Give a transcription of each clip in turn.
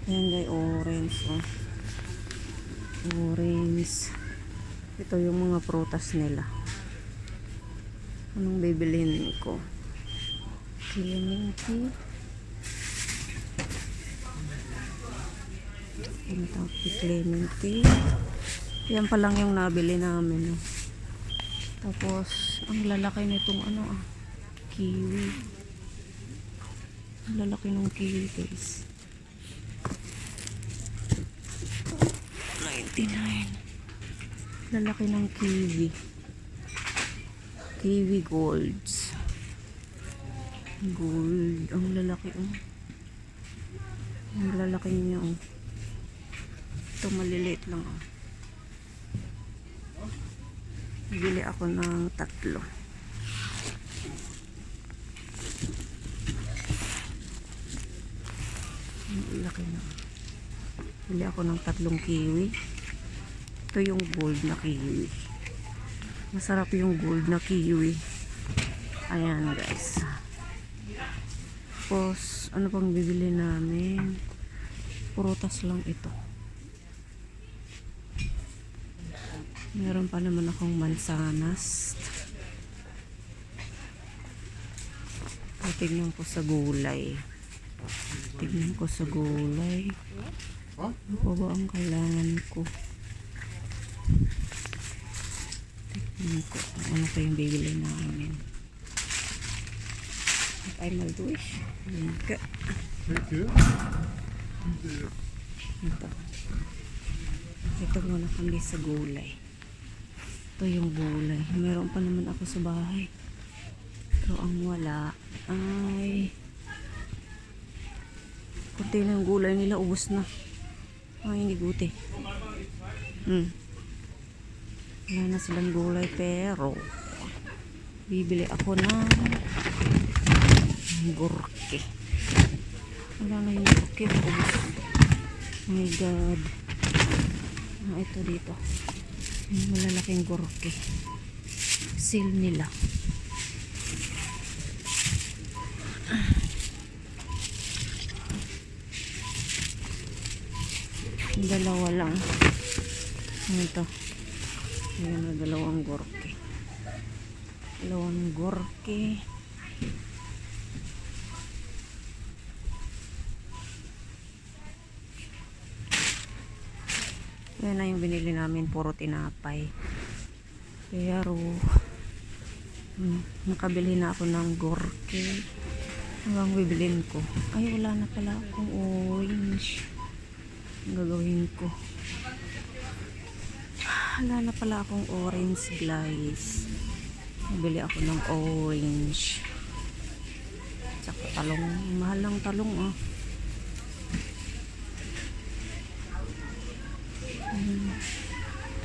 Ayan guys, orange. Oh. Orange. Ito yung mga prutas nila. Anong bibilhin ko? Clemente. Ano tawag? Clemente. Yan pa lang yung nabili namin. Oh. Tapos, ang lalaki nitong kiwi. Ang lalaki ng kiwi guys. 99. Lalaki ng kiwi. Kiwi golds. Gold. Ang lalaki oh. Ang lalaki niya oh. Ito maliliit lang oh. Bili ako ng 3. Ang laki na. Bili ako ng 3 kiwi. Ito yung gold na kiwi. Masarap yung gold na kiwi. Ayan guys. Tapos, ano pang bibili namin? Prutas lang ito. Meron pa naman akong mansanas. Tignan ko sa gulay. Tignan ko sa gulay. Ano pa ba ang kailangan ko? Tignan ko. Ano pa yung bibili namin? Ay, malduis. Ito. Ito muna kami sa gulay. Ito yung gulay. Meron pa naman ako sa bahay. Pero ang wala ay kunti na yung gulay nila. Ubos na. Ay, hindi guti. Wala na silang gulay pero bibili ako ng gurke. Wala na yung gurke. Ubos. Oh my god. Ito dito. Yung malalaking gurke. Seal nila. Dalawa lang. Ito. Ayan na, 2 gurke. 2 gurke. Yan na yung binili namin, puro tinapay. Pero nakabili na ako ng gurke. Hanggang bibilin ko. Ay, wala na pala akong orange. Ang gagawin ko. Wala na pala akong orange guys. Nabili ako ng orange. Tsaka talong. Mahal lang talong ah.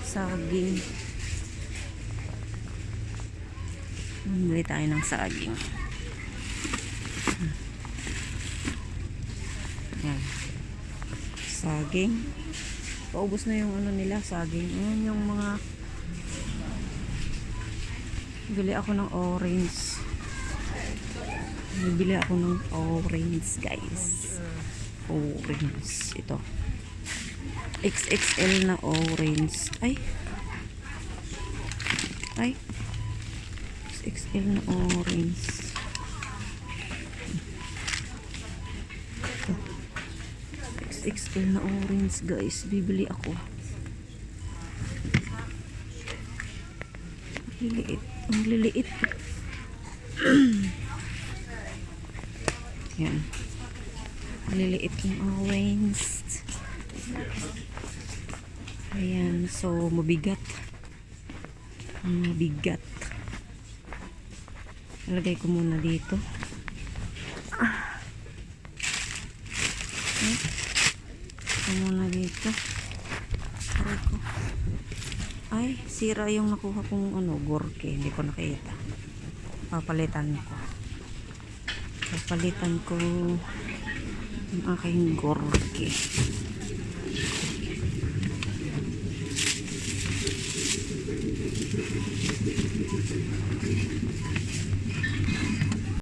Saging. Bili tayo ng saging. Yan. Saging. Paubos na yung nila, saging. Ayan yung mga bili ako ng orange. Bili ako ng orange guys. Orange. Ito. XXL na orange. Ay. XXL na orange. Ito. XXL na orange guys. Bibili ako. Liliit. Ang liliit. Yan. Liliit yung orange. Ayan, so mabigat. Mabigat. Lagay ko muna dito. Ito muna dito. Aray ko. Ay, sira yung nakuha kong gurke. Hindi ko nakita. Papalitan ko. Papalitan ko yung aking gurke.